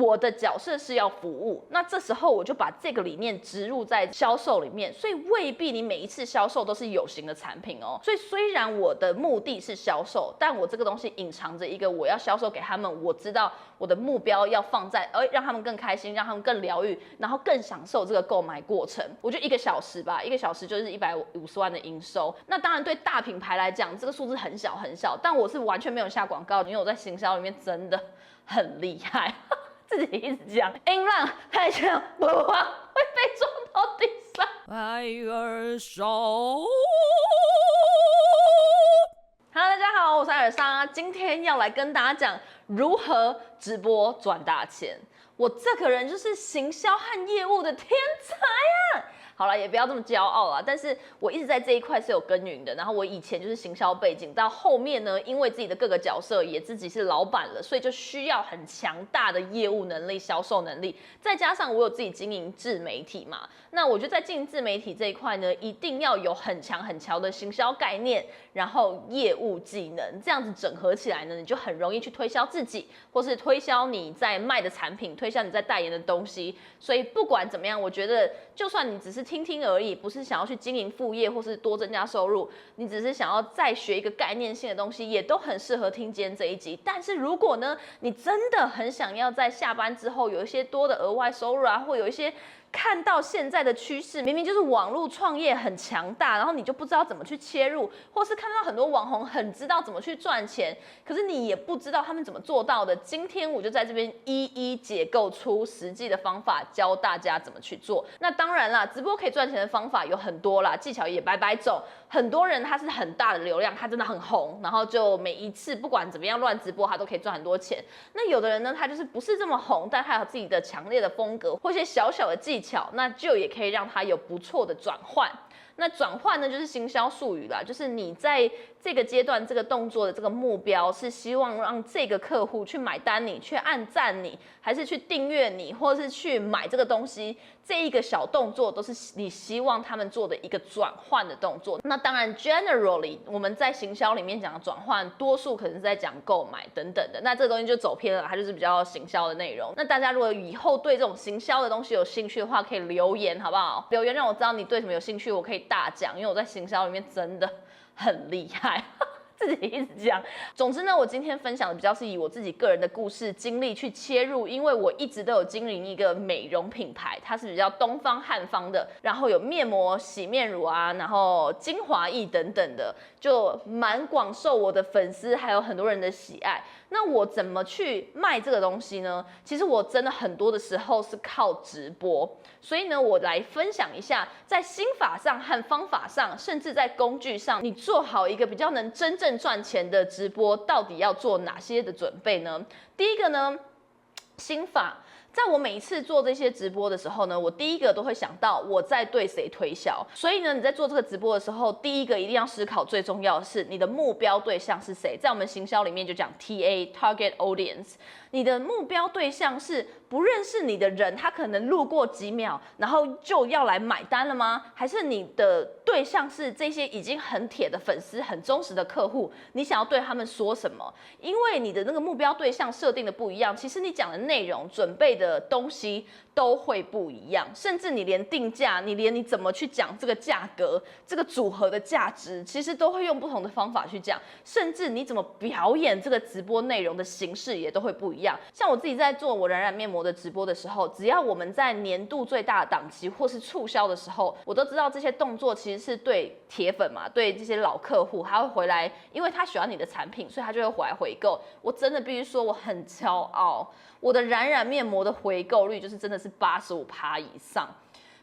我的角色是要服务，那这时候我就把这个理念植入在销售里面，所以未必你每一次销售都是有形的产品哦。所以虽然我的目的是销售，但我这个东西隐藏着一个我要销售给他们，我知道我的目标要放在让他们更开心，让他们更疗愈，然后更享受这个购买过程。我就1个小时吧，1个小时就是150万的营收。那当然对大品牌来讲，这个数字很小很小，但我是完全没有下广告，因为我在行销里面真的很厉害。自己一直讲，音浪太强不晃会被撞到地上。爱尔手。Hello， 大家好，我是艾尔莎，今天要来跟大家讲如何直播赚大钱。我这个人就是行销和业务的天才啊！好了，也不要这么骄傲啦。但是我一直在这一块是有耕耘的。然后我以前就是行销背景，到后面呢，因为自己的各个角色也自己是老板了，所以就需要很强大的业务能力、销售能力。再加上我有自己经营自媒体嘛，那我觉得在经营自媒体这一块呢，一定要有很强的行销概念，然后业务技能，这样子整合起来呢，你就很容易去推销自己，或是推销你在卖的产品，推销你在代言的东西。所以不管怎么样，我觉得就算你只是听听而已，不是想要去经营副业或是多增加收入，你只是想要再学一个概念性的东西，也都很适合听今天这一集。但是如果呢，你真的很想要在下班之后有一些多的额外收入啊，或有一些看到现在的趋势，明明就是网络创业很强大，然后你就不知道怎么去切入，或是看到很多网红很知道怎么去赚钱，可是你也不知道他们怎么做到的。今天我就在这边一一解构出实际的方法，教大家怎么去做。那当然啦，直播可以赚钱的方法有很多啦，技巧也百百种。很多人他是很大的流量，他真的很红，然后就每一次不管怎么样乱直播，他都可以赚很多钱。那有的人呢，他就是不是这么红，但他有自己的强烈的风格或一些小小的技巧，那就也可以让他有不错的转换。那转换呢，就是行销术语啦，就是你在这个阶段这个动作的这个目标是希望让这个客户去买单你，去按赞你，还是去订阅你，或是去买这个东西，这一个小动作都是你希望他们做的一个转换的动作。那当然 generally 我们在行销里面讲的转换，多数可能是在讲购买等等的，那这个东西就走偏了，它就是比较行销的内容。那大家如果以后对这种行销的东西有兴趣的话，可以留言好不好？留言让我知道你对什么有兴趣，我可以大讲，因为我在行销里面真的很厉害。自己一直讲。总之呢，我今天分享的比较是以我自己个人的故事经历去切入，因为我一直都有经营一个美容品牌，它是比较东方汉方的，然后有面膜、洗面乳啊，然后精华液等等的，就蛮广受我的粉丝还有很多人的喜爱。那我怎么去卖这个东西呢？其实我真的很多的时候是靠直播，所以呢，我来分享一下，在心法上和方法上，甚至在工具上，你做好一个比较能真正赚钱的直播，到底要做哪些的准备呢？第一个呢，心法。在我每一次做这些直播的时候呢，我第一个都会想到我在对谁推销。所以呢，你在做这个直播的时候，第一个一定要思考最重要的是你的目标对象是谁。在我们行销里面就讲 TA Target Audience， 你的目标对象是不认识你的人，他可能路过几秒，然后就要来买单了吗？还是你的对象是这些已经很铁的粉丝、很忠实的客户？你想要对他们说什么？因为你的那个目标对象设定的不一样，其实你讲的内容、准备的东西都会不一样，甚至你连定价，你怎么去讲这个价格、这个组合的价值，其实都会用不同的方法去讲，甚至你怎么表演这个直播内容的形式也都会不一样。像我自己在做我冉冉面膜的直播的时候，只要我们在年度最大的档期或是促销的时候，我都知道这些动作其实是对铁粉嘛，对这些老客户，他会回来，因为他喜欢你的产品，所以他就会回来回购。我真的必须说，我很骄傲，我的冉冉面膜的回购率就是真的是85%以上，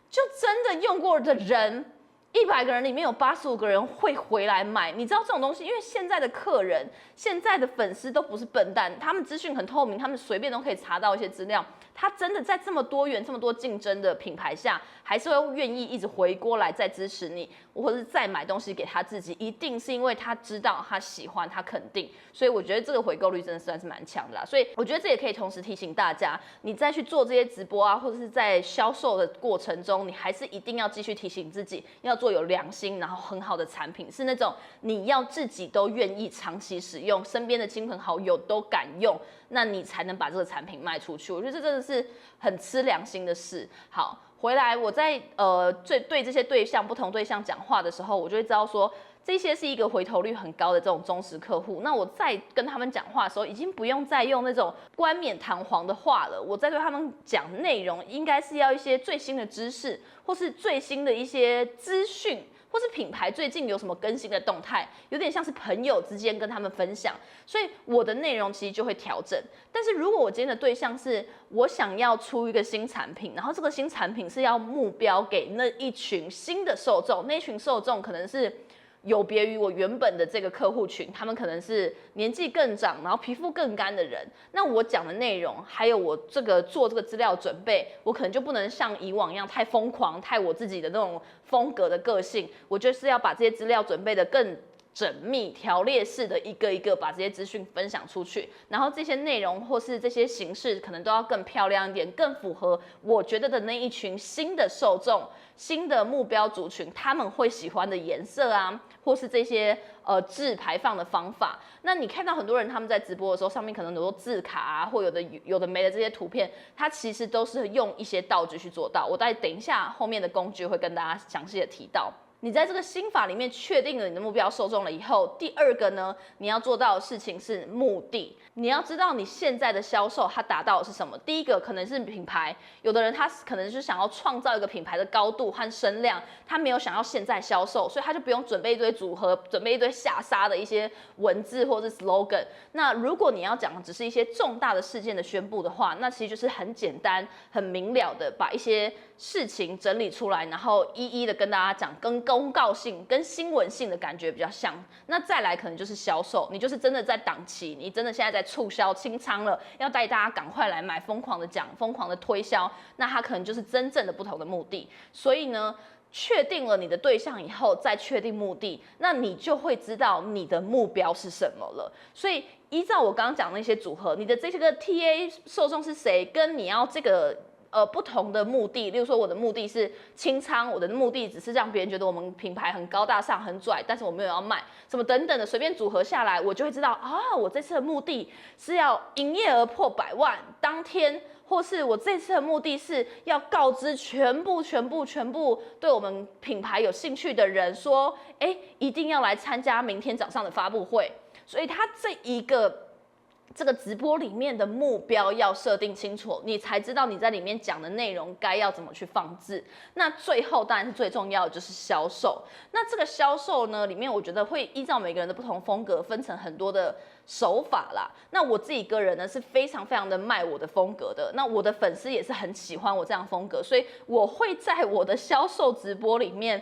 就真的用过的人，100个人里面有85个人会回来买。你知道这种东西，因为现在的客人、现在的粉丝都不是笨蛋，他们资讯很透明，他们随便都可以查到一些资料。他真的在这么多元、这么多竞争的品牌下，还是会愿意一直回锅来再支持你，或者是再买东西给他自己，一定是因为他知道、他喜欢、他肯定。所以我觉得这个回购率真的算是蛮强的啦。所以我觉得这也可以同时提醒大家，你再去做这些直播啊，或者是在销售的过程中，你还是一定要继续提醒自己，要做有良心，然后很好的产品，是那种你要自己都愿意长期使用，身边的亲朋好友都敢用，那你才能把这个产品卖出去。我觉得这真的是很吃良心的事。好，回来我在对这些不同对象讲话的时候，我就会知道说，这些是一个回头率很高的这种忠实客户。那我在跟他们讲话的时候，已经不用再用那种冠冕堂皇的话了。我在对他们讲内容，应该是要一些最新的知识，或是最新的一些资讯，或是品牌最近有什么更新的动态，有点像是朋友之间跟他们分享。所以我的内容其实就会调整。但是如果我今天的对象是我想要出一个新产品，然后这个新产品是要目标给那一群新的受众，那一群受众可能是有别于我原本的这个客户群，他们可能是年纪更长，然后皮肤更干的人。那我讲的内容，还有我做这个资料准备，我可能就不能像以往一样太疯狂，太我自己的那种风格的个性。我就是要把这些资料准备的更缜密、条列式的一个一个把这些资讯分享出去，然后这些内容或是这些形式可能都要更漂亮一点，更符合我觉得的那一群新的受众、新的目标族群他们会喜欢的颜色啊，或是这些字排放的方法。那你看到很多人他们在直播的时候，上面可能很多字卡啊，或有的没的这些图片，它其实都是用一些道具去做到。我等一下后面的工具会跟大家详细的提到。你在这个心法里面确定了你的目标受众了以后，第二个呢，你要做到的事情是目的。你要知道你现在的销售它达到的是什么。第一个可能是品牌，有的人他可能是想要创造一个品牌的高度和声量，他没有想要现在销售，所以他就不用准备一堆组合，准备一堆下杀的一些文字或是 slogan。那如果你要讲的只是一些重大的事件的宣布的话，那其实就是很简单、很明了的把一些事情整理出来，然后一一的跟大家讲，跟公告性、跟新闻性的感觉比较像。那再来可能就是销售，你就是真的在档期，你真的现在在促销清仓了，要带大家赶快来买，疯狂的讲，疯狂的推销，那它可能就是真正的不同的目的。所以呢，确定了你的对象以后，再确定目的，那你就会知道你的目标是什么了。所以依照我刚刚讲的那些组合，你的这个 TA 受众是谁，跟你要这个不同的目的，例如说我的目的是清仓，我的目的只是让别人觉得我们品牌很高大上、很拽，但是我没有要卖什么等等的，随便组合下来，我就会知道啊，我这次的目的是要营业额破100万当天。或是我这次的目的是要告知全部对我们品牌有兴趣的人说，一定要来参加明天早上的发布会。所以他这个直播里面的目标要设定清楚，你才知道你在里面讲的内容该要怎么去放置。那最后当然是最重要的就是销售。那这个销售呢，里面我觉得会依照每个人的不同风格分成很多的手法啦。那我自己个人呢是非常的卖我的风格的，那我的粉丝也是很喜欢我这样风格，所以我会在我的销售直播里面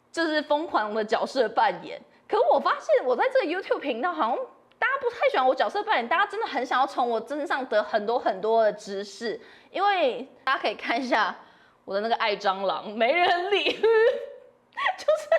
就是疯狂的角色扮演。可我发现我在这个 YouTube 频道好像大家不太喜欢我角色扮演，大家真的很想要从我身上得很多的知识，因为大家可以看一下我的那个爱蟑螂没人理，就是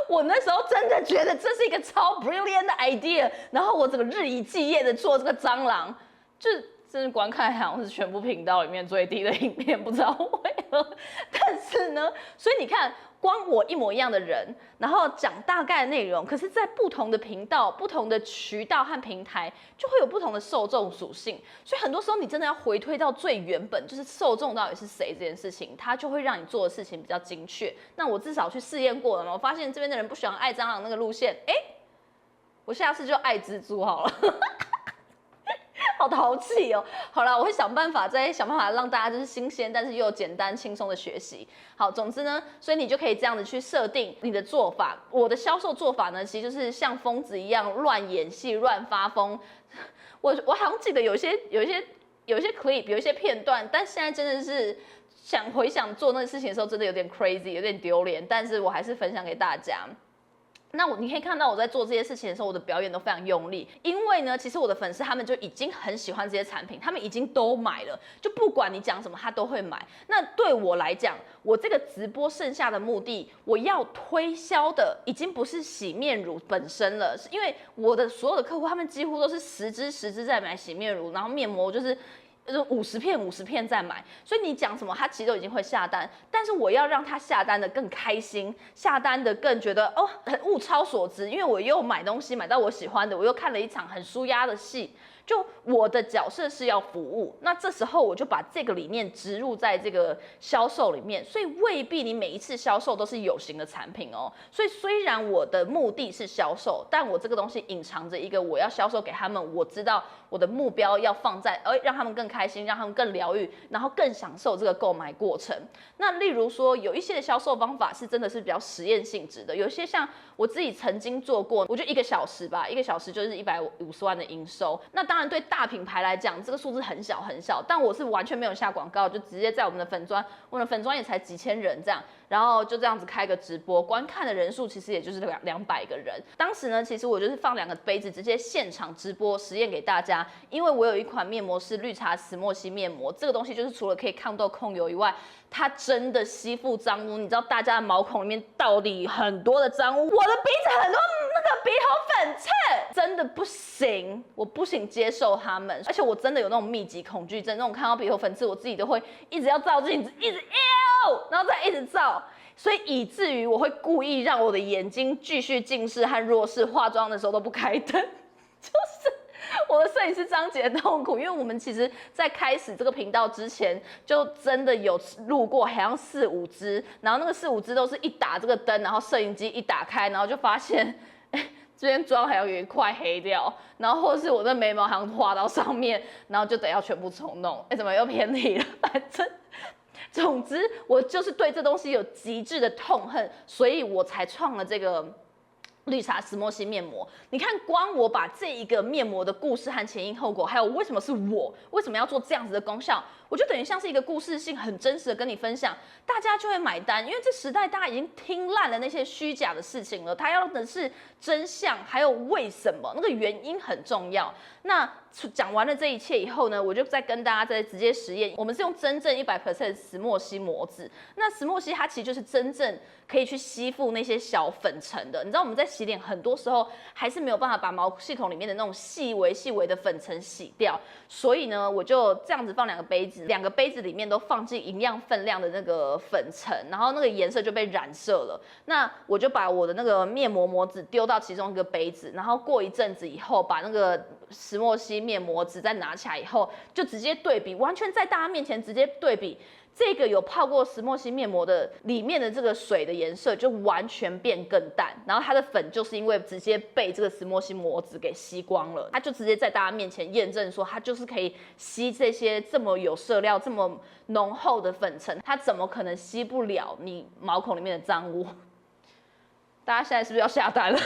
我那时候真的觉得这是一个超 brilliant 的 idea， 然后我整个日以继夜的做这个蟑螂，就是真的观看好像是全部频道里面最低的影片，不知道为何。但是呢，所以你看，光我一模一样的人，然后讲大概的内容，可是在不同的频道、不同的渠道和平台，就会有不同的受众属性。所以很多时候你真的要回推到最原本，就是受众到底是谁这件事情，它就会让你做的事情比较精确。那我至少去试验过了嘛，我发现这边的人不喜欢爱蟑螂那个路线，我下次就爱蜘蛛好了。好淘气哦！好了，我会想办法让大家就是新鲜，但是又简单轻松的学习。好，总之呢，所以你就可以这样子去设定你的做法。我的销售做法呢，其实就是像疯子一样乱演戏、乱发疯。我好像记得有一些 clip， 有一些片段，但现在真的是回想做那个事情的时候，真的有点 crazy， 有点丢脸。但是我还是分享给大家。那你可以看到我在做这些事情的时候，我的表演都非常用力，因为呢，其实我的粉丝他们就已经很喜欢这些产品，他们已经都买了，就不管你讲什么，他都会买。那对我来讲，我这个直播剩下的目的，我要推销的已经不是洗面乳本身了，是因为我的所有的客户，他们几乎都是10支在买洗面乳，然后面膜就是50片再买，所以你讲什么，他其实都已经会下单。但是我要让他下单的更开心，下单的更觉得很物超所值，因为我又买东西买到我喜欢的，我又看了一场很舒压的戏，就我的角色是要服务，那这时候我就把这个理念植入在这个销售里面，所以未必你每一次销售都是有形的产品哦。所以虽然我的目的是销售，但我这个东西隐藏着一个我要销售给他们，我知道我的目标要放在让他们更开心，让他们更疗愈，然后更享受这个购买过程。那例如说有一些的销售方法是真的是比较实验性质的，有些像我自己曾经做过，我就1个小时吧，1个小时就是150万的营收。那当然对大品牌来讲，这个数字很小很小，但我是完全没有下广告，就直接在我们的粉专，我的粉专也才几千人这样，然后就这样子开个直播，观看的人数其实也就是200个人。当时呢，其实我就是放2个杯子，直接现场直播实验给大家，因为我有一款面膜是绿茶石墨烯面膜，这个东西就是除了可以抗痘控油以外，它真的吸附脏污。你知道大家的毛孔里面到底很多的脏污，我的鼻子很多那个鼻头粉刺，真的不行，我不行接受他们，而且我真的有那种密集恐惧症，那种看到鼻头粉刺，我自己都会一直要照镜子，一直然后再一直照。所以以至于我会故意让我的眼睛继续近视和弱视，化妆的时候都不开灯，就是我的摄影师张姐很痛苦，因为我们其实在开始这个频道之前，就真的有录过好像4、5支，然后那个4、5支都是一打这个灯，然后摄影机一打开，然后就发现，这边妆还有一块黑掉，然后或是我的眉毛好像画到上面，然后就得要全部重弄。怎么又偏题了？反正。总之，我就是对这东西有极致的痛恨，所以我才创了这个绿茶石墨烯面膜。你看，光我把这一个面膜的故事和前因后果，还有为什么是我，为什么要做这样子的功效，我就等于像是一个故事性很真实的跟你分享，大家就会买单。因为这时代大家已经听烂了那些虚假的事情了，他要的是真相，还有为什么，那个原因很重要。那讲完了这一切以后呢，我就再跟大家再直接实验。我们是用真正100% 的石墨烯膜子，那石墨烯它其实就是真正可以去吸附那些小粉尘的。你知道我们在洗脸很多时候还是没有办法把毛细孔里面的那种细微的粉尘洗掉，所以呢，我就这样子放2个杯子，2个杯子里面都放进一样分量的那个粉尘，然后那个颜色就被染色了。那我就把我的那个面膜膜子丢到其中一个杯子，然后过一阵子以后，把那个石墨烯面膜纸再拿起来以后，就直接对比，完全在大家面前直接对比，这个有泡过石墨烯面膜的里面的这个水的颜色就完全变更淡，然后它的粉就是因为直接被这个石墨烯膜纸给吸光了，它就直接在大家面前验证说它就是可以吸这些这么有色料、这么浓厚的粉尘，它怎么可能吸不了你毛孔里面的脏污？大家现在是不是要下单了？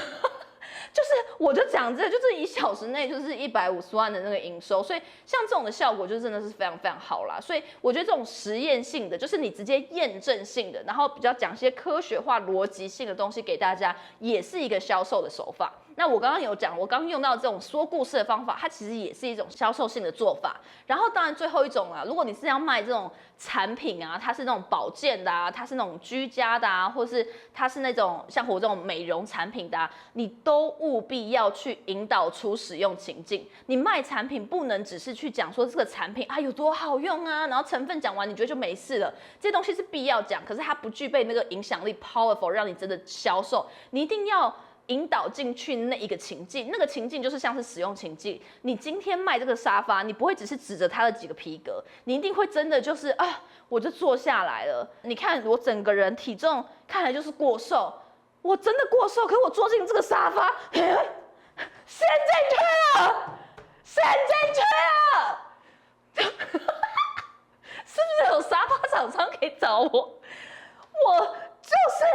就是我就讲这，就是1小时内就是150万的那个营收，所以像这种的效果就真的是非常非常好啦。所以我觉得这种实验性的，就是你直接验证性的，然后比较讲些科学化、逻辑性的东西给大家，也是一个销售的手法。那我刚刚有讲，我刚刚用到这种说故事的方法，它其实也是一种销售性的做法。然后当然最后一种啊，如果你是要卖这种产品啊，它是那种保健的啊，它是那种居家的啊，或是它是那种像我这种美容产品的啊，你都务必要去引导出使用情境。你卖产品不能只是去讲说这个产品啊有多好用啊，然后成分讲完你觉得就没事了，这些东西是必要讲，可是它不具备那个影响力 powerful 让你真的销售，你一定要引导进去那一个情境，那个情境就是像是使用情境。你今天卖这个沙发，你不会只是指着它的几个皮革，你一定会真的就是啊，我就坐下来了。你看我整个人体重看来就是过瘦，我真的过瘦，可是我坐进这个沙发，陷进去了，陷进去了，是不是有沙发厂商可以找我？我就是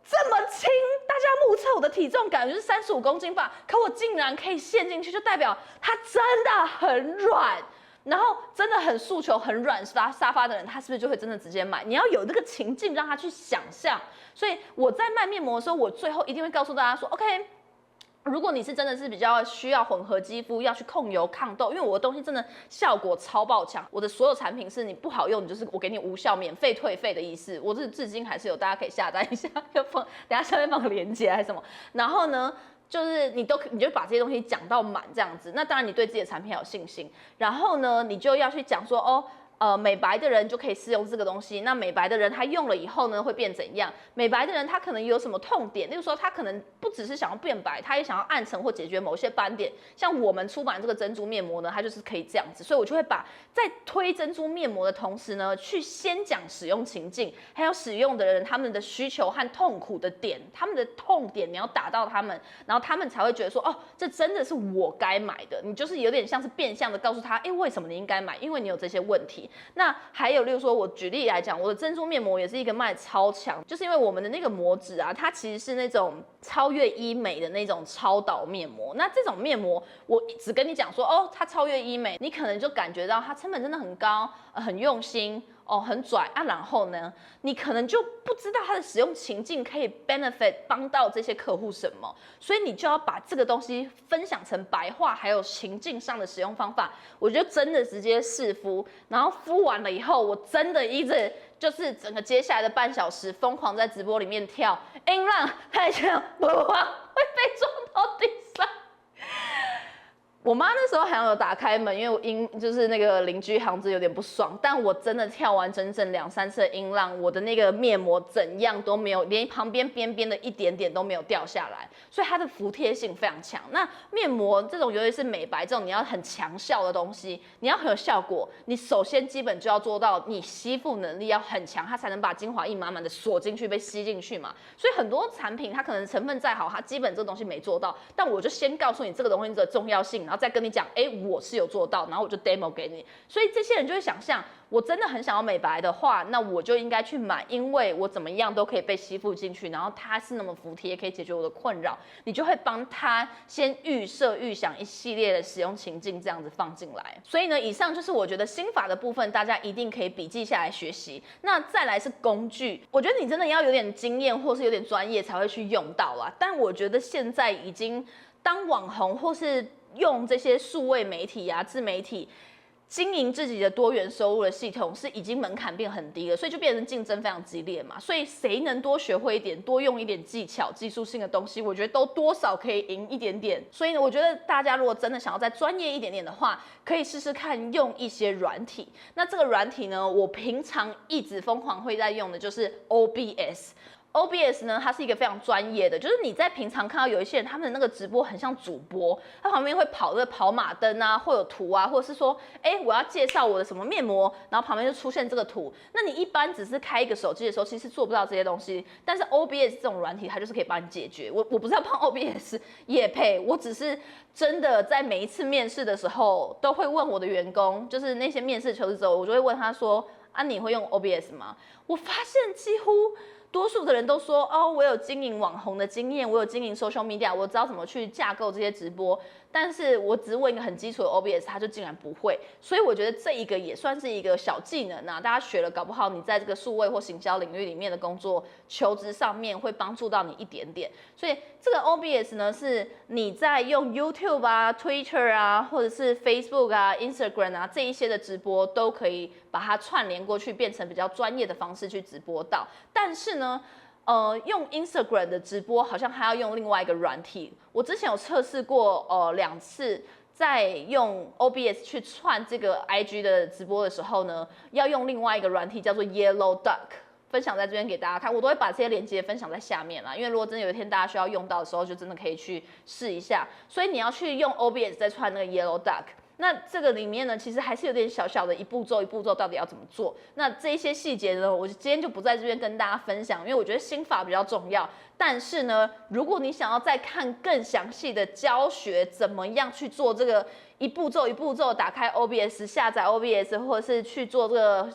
这么轻，大家目测我的体重感觉是35公斤吧，可我竟然可以陷进去，就代表它真的很软，然后真的很诉求很软沙发的人，他是不是就会真的直接买？你要有那个情境让他去想象。所以我在卖面膜的时候，我最后一定会告诉大家说 ，OK。如果你是真的是比较需要混合肌肤，要去控油抗痘，因为我的东西真的效果超爆强，我的所有产品是你不好用，你就是我给你无效免费退费的意思，我至今还是有，大家可以下单一下，要放等一下下面放个链接还是什么，然后呢，就是你就把这些东西讲到满这样子，那当然你对自己的产品要有信心，然后呢，你就要去讲说哦。美白的人就可以试用这个东西。那美白的人他用了以后呢，会变怎样？美白的人他可能有什么痛点？例如说，他可能不只是想要变白，他也想要暗沉或解决某些斑点。像我们出版这个珍珠面膜呢，它就是可以这样子。所以我就会把在推珍珠面膜的同时呢，去先讲使用情境，还有使用的人他们的需求和痛苦的点，他们的痛点你要打到他们，然后他们才会觉得说，哦，这真的是我该买的。你就是有点像是变相的告诉他，为什么你应该买？因为你有这些问题。那还有，例如说，我举例来讲，我的珍珠面膜也是一个卖超强，就是因为我们的那个膜质啊，它其实是那种超越医美的那种超导面膜。那这种面膜，我只跟你讲说，哦，它超越医美，你可能就感觉到它成本真的很高，很用心。很拽啊，然后呢，你可能就不知道它的使用情境可以 benefit 帮到这些客户什么，所以你就要把这个东西分享成白话，还有情境上的使用方法。我就真的直接试敷，然后敷完了以后，我真的一直就是整个接下来的半小时疯狂在直播里面跳音浪，太强，不会被撞到地上。我妈那时候好像有打开门，因为就是那个邻居行子有点不爽，但我真的跳完整整2、3次的音浪，我的那个面膜怎样都没有，连旁边边边的一点点都没有掉下来，所以它的服帖性非常强。那面膜这种尤其是美白这种你要很强效的东西，你要很有效果，你首先基本就要做到你吸附能力要很强，它才能把精华液满满的锁进去被吸进去嘛。所以很多产品它可能成分再好，它基本这个东西没做到，但我就先告诉你这个东西的重要性。然后再跟你讲，我是有做到，然后我就 demo 给你，所以这些人就会想象，我真的很想要美白的话，那我就应该去买，因为我怎么样都可以被吸附进去，然后它是那么服帖，可以解决我的困扰，你就会帮他先预想一系列的使用情境，这样子放进来。所以呢，以上就是我觉得心法的部分，大家一定可以笔记下来学习。那再来是工具，我觉得你真的要有点经验或是有点专业才会去用到啦。但我觉得现在已经当网红或是用这些数位媒体啊、自媒体经营自己的多元收入的系统，是已经门槛变很低了，所以就变成竞争非常激烈嘛。所以谁能多学会一点，多用一点技巧、技术性的东西，我觉得都多少可以赢一点点。所以呢，我觉得大家如果真的想要再专业一点点的话，可以试试看用一些软体。那这个软体呢，我平常一直疯狂会在用的就是 OBS。OBS 呢，它是一个非常专业的，就是你在平常看到有一些人他们的那个直播很像主播，他旁边会跑这个跑马灯啊，会有图啊，或者是说，我要介绍我的什么面膜，然后旁边就出现这个图。那你一般只是开一个手机的时候，其实做不到这些东西，但是 OBS 这种软体，它就是可以帮你解决。我不是要帮 OBS 业配，我只是真的在每一次面试的时候，都会问我的员工，就是那些面试求职者，我就会问他说，你会用 OBS 吗？我发现几乎多数的人都说，我有经营网红的经验，我有经营 social media， 我知道怎么去架构这些直播，但是我只问一个很基础的 OBS， 他就竟然不会，所以我觉得这一个也算是一个小技能啊，大家学了，搞不好你在这个数位或行销领域里面的工作求职上面会帮助到你一点点。所以这个 OBS 呢，是你在用 YouTube 啊、Twitter 啊，或者是 Facebook 啊、Instagram 啊这一些的直播，都可以把它串联过去，变成比较专业的方式去直播到。但是呢，用 Instagram 的直播好像还要用另外一个软体。我之前有测试过2次，在用 OBS 去串这个 IG 的直播的时候呢，要用另外一个软体叫做 Yellow Duck。分享在这边给大家看，我都会把这些链接分享在下面啦。因为如果真的有一天大家需要用到的时候，就真的可以去试一下。所以你要去用 OBS 再串那个 Yellow Duck。那这个里面呢，其实还是有点小小的一步骤到底要怎么做。那这一些细节呢，我今天就不在这边跟大家分享，因为我觉得心法比较重要。但是呢，如果你想要再看更详细的教学，怎么样去做这个一步骤打开 OBS 下载 OBS， 或者是去做这个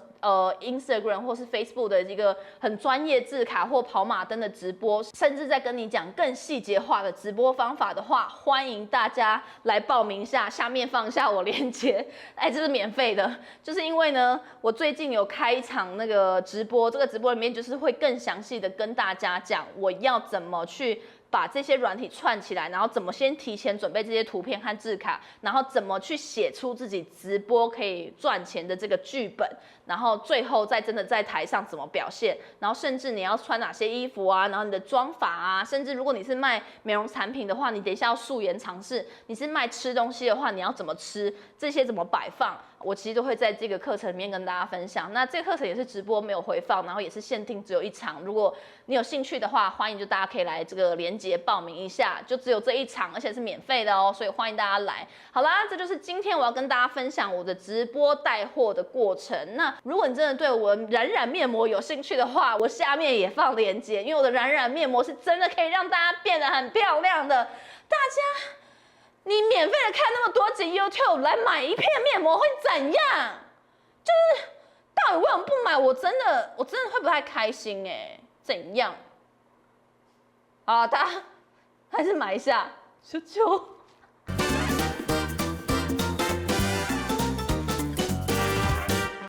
Instagram 或是 Facebook 的一个很专业字卡或跑马灯的直播，甚至在跟你讲更细节化的直播方法的话，欢迎大家来报名一下，下面放一下我链接，这是免费的，就是因为呢，我最近有开一场那个直播，这个直播里面就是会更详细的跟大家讲我要怎么去把这些软体串起来，然后怎么先提前准备这些图片和字卡，然后怎么去写出自己直播可以赚钱的这个剧本，然后最后再真的在台上怎么表现，然后甚至你要穿哪些衣服啊，然后你的妆法啊，甚至如果你是卖美容产品的话，你等一下要素颜尝试；你是卖吃东西的话，你要怎么吃，这些怎么摆放。我其实都会在这个课程里面跟大家分享。那这个课程也是直播没有回放，然后也是限定只有1场。如果你有兴趣的话，欢迎就大家可以来这个连结报名一下，就只有这1场，而且是免费的哦，所以欢迎大家来。好啦，这就是今天我要跟大家分享我的直播带货的过程。那如果你真的对我冉冉面膜有兴趣的话，我下面也放连结，因为我的冉冉面膜是真的可以让大家变得很漂亮的。大家，你免费的看那么多集 YouTube 来买一片面膜会怎样？就是到底为什么不买？我真的会不太开心哎，怎样？啊，大家还是买一下，求求。